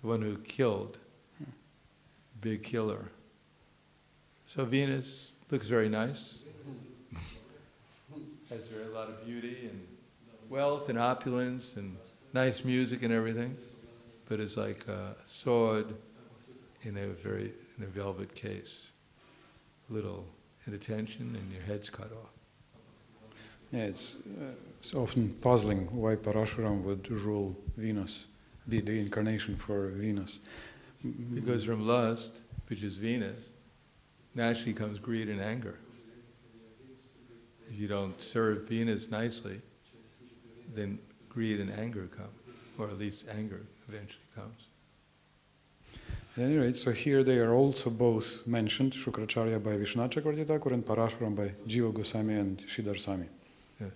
The one who killed. Big killer. So Venus looks very nice. Has a lot of beauty and wealth and opulence and nice music and everything, but it's like a sword in a velvet case. Little inattention and your head's cut off. Yeah, it's often puzzling why Parashuram would rule Venus, be the incarnation for Venus. Because from lust, which is Venus, naturally comes greed and anger. If you don't serve Venus nicely, then greed and anger come, or at least anger eventually comes. At any rate, so here they are also both mentioned, Shukracharya by Vishwanath Chakravarti Thakur and Parashuram by Jiva Goswami and Sridhar Swami. Yes.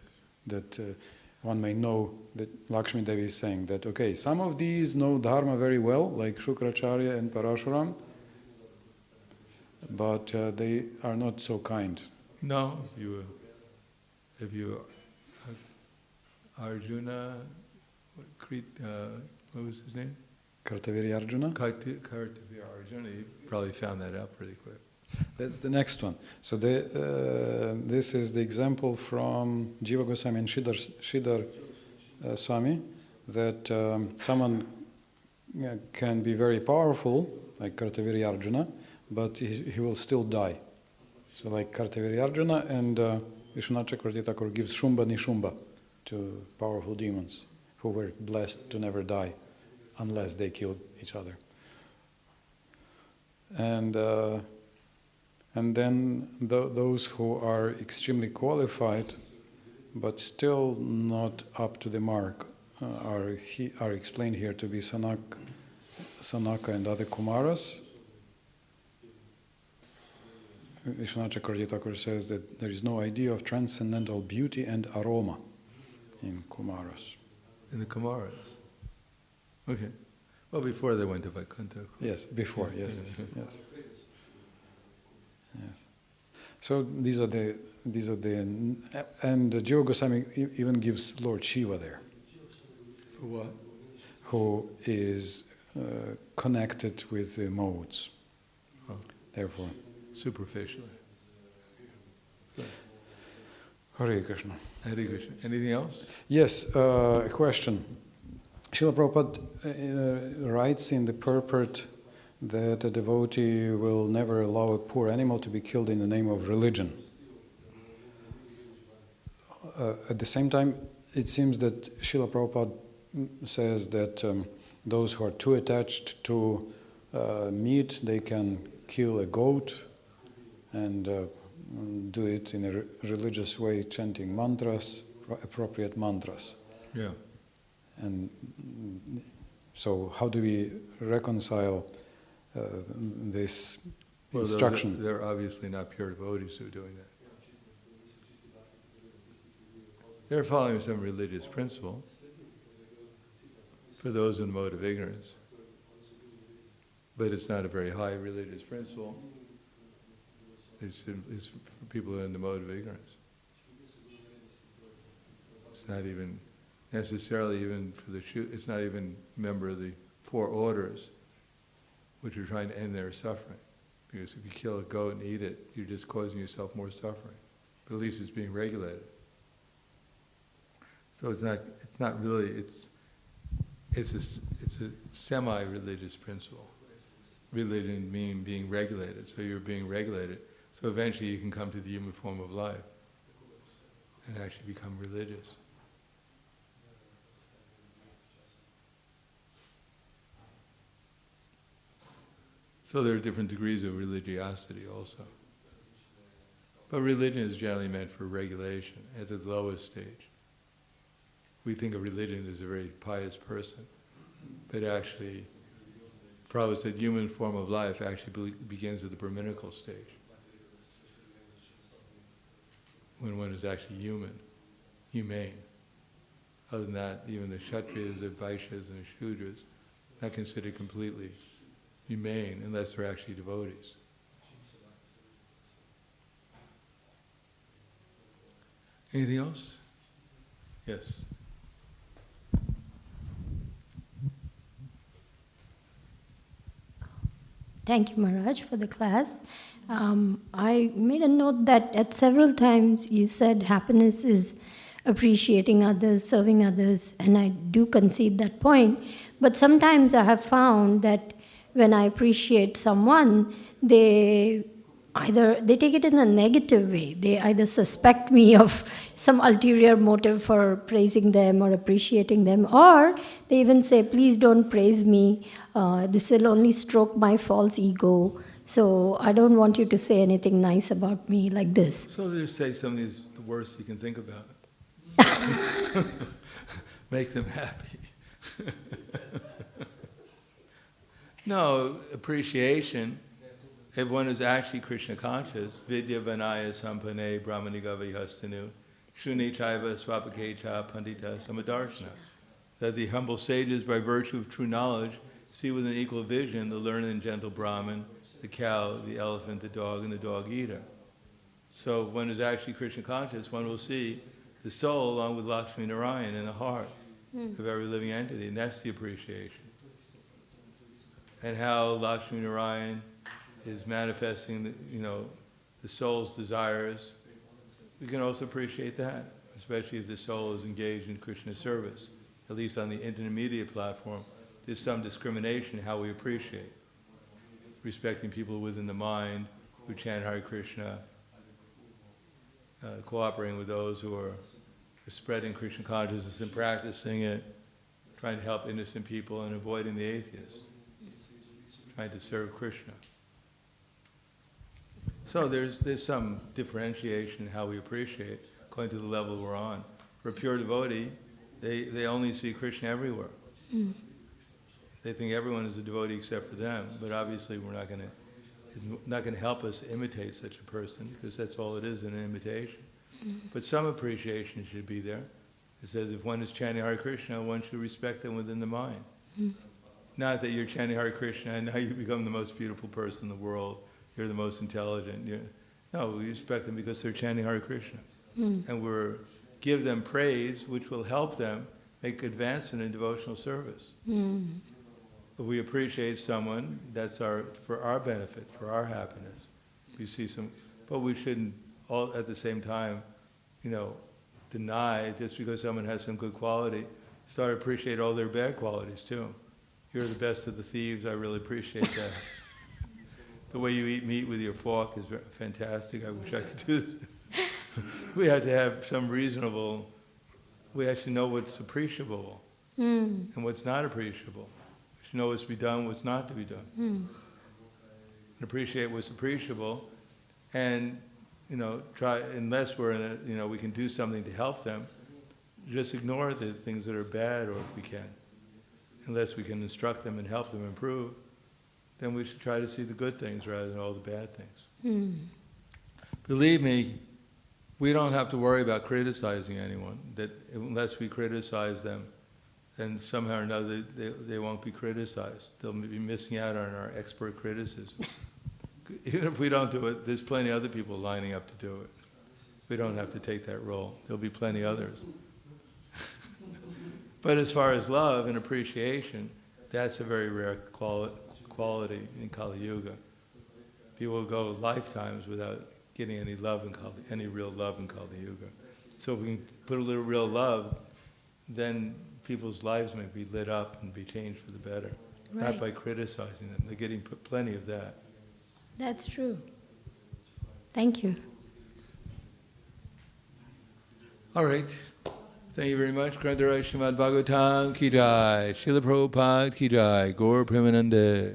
That one may know that Lakshmi Devi is saying that, okay, some of these know Dharma very well, like Shukracharya and Parashuram, but they are not so kind. No, if you Arjuna, what was his name? Kartaviri Arjuna? Kartaviri Arjuna, you probably found that out pretty quick. That's the next one. So this is the example from Jiva Goswami and Sridhar Swami, that someone can be very powerful, like Kartaviri Arjuna, but he will still die. So like Kartaviri Arjuna and Vishwanath Chakravarti Thakur gives Shumba Nishumba to powerful demons who were blessed to never die unless they killed each other. And then those who are extremely qualified but still not up to the mark are explained here to be Sanaka and other Kumaras. Vishwanath Chakravarti Thakur says that there is no idea of transcendental beauty and aroma in Kumaras. In the Kumaras? Okay. Well, before they went to Vaikuntha. Yes, before, yes. Yes. Yes. So these are the and Jiva Goswami even gives Lord Shiva there. For what? Who is connected with the modes. Oh. Therefore. Superficially. Hare Krishna. Hare Krishna. Anything else? Yes, a question. Srila Prabhupada writes in the purport that a devotee will never allow a poor animal to be killed in the name of religion. At the same time, it seems that Srila Prabhupada says that those who are too attached to meat, they can kill a goat and do it in a religious way, chanting mantras, appropriate mantras. Yeah. And so how do we reconcile this instruction? They're obviously not pure devotees who are doing that. They're following some religious principle for those in the mode of ignorance. But it's not a very high religious principle. It's for people who are in the mode of ignorance. It's not even necessarily even for it's not even a member of the four orders, which are trying to end their suffering. Because if you kill a goat and eat it, you're just causing yourself more suffering. But at least it's being regulated. So it's not really, it's a semi-religious principle. Religion meaning being regulated, so you're being regulated. So eventually you can come to the human form of life and actually become religious. So there are different degrees of religiosity also. But religion is generally meant for regulation at the lowest stage. We think of religion as a very pious person, but actually, Prabhupada said human form of life actually begins at the Brahminical stage. When one is actually humane. Other than that, even the Kshatriyas, the Vaishyas, and the Shudras, not considered completely humane unless they're actually devotees. Anything else? Yes. Thank you, Maharaj, for the class. I made a note that at several times you said happiness is appreciating others, serving others, and I do concede that point. But sometimes I have found that when I appreciate someone, they take it in a negative way. They either suspect me of some ulterior motive for praising them or appreciating them, or they even say, please don't praise me, this will only stroke my false ego, so I don't want you to say anything nice about me like this. So just say something that's the worst you can think about. Make them happy. No, appreciation, if one is actually Krishna conscious, vidya vanaya sampane brahmanigava hastanu, shuni chaiva swapakecha pandita samadarshana, that the humble sages, by virtue of true knowledge, see with an equal vision the learned and gentle Brahmin, the cow, the elephant, the dog, and the dog eater. So if one is actually Krishna conscious, one will see the soul along with Lakshmi Narayan in the heart of every living entity, and that's the appreciation. And how Lakshmi Narayan is manifesting the soul's desires, we can also appreciate that, especially if the soul is engaged in Krishna service. At least on the intermediate platform, there's some discrimination in how we appreciate. Respecting people within the mind who chant Hare Krishna, cooperating with those who are spreading Krishna consciousness and practicing it, trying to help innocent people and avoiding the atheists, trying to serve Krishna. So there's some differentiation in how we appreciate according to the level we're on. For a pure devotee, they only see Krishna everywhere. They think everyone is a devotee except for them, but obviously it's not going to help us imitate such a person, because that's all it is, an imitation. But some appreciation should be there. It says if one is chanting Hare Krishna, one should respect them within the mind. Not that you're chanting Hare Krishna and now you become the most beautiful person in the world, you're the most intelligent. No, we respect them because they're chanting Hare Krishna. And we give them praise, which will help them make advancement in devotional service. If we appreciate someone, that's for our benefit, for our happiness. We see but we shouldn't all at the same time, deny just because someone has some good quality. Start to appreciate all their bad qualities too. You're the best of the thieves. I really appreciate that. The way you eat meat with your fork is fantastic. I wish I could do that. We have to have some reasonable. We actually know what's appreciable and what's not appreciable. To know what's to be done, what's not to be done. And appreciate what's appreciable, and try, unless we're in we can do something to help them, just ignore the things that are bad, or if we can. Unless we can instruct them and help them improve, then we should try to see the good things rather than all the bad things. Believe me, we don't have to worry about criticizing anyone, that unless we criticize them, then somehow or another they won't be criticized. They'll be missing out on our expert criticism. Even if we don't do it, there's plenty of other people lining up to do it. We don't have to take that role. There'll be plenty others. But as far as love and appreciation, that's a very rare quality in Kali Yuga. People go lifetimes without getting any real love in Kali Yuga. So if we can put a little real love, then people's lives may be lit up and be changed for the better. Right. Not by criticizing them. They're getting plenty of that. That's true. Thank you. All right. Thank you very much. Grandarai Srimad Bhagavatam Ki Jai. Srila Prabhupada Ki Jai. Gaur Premanande.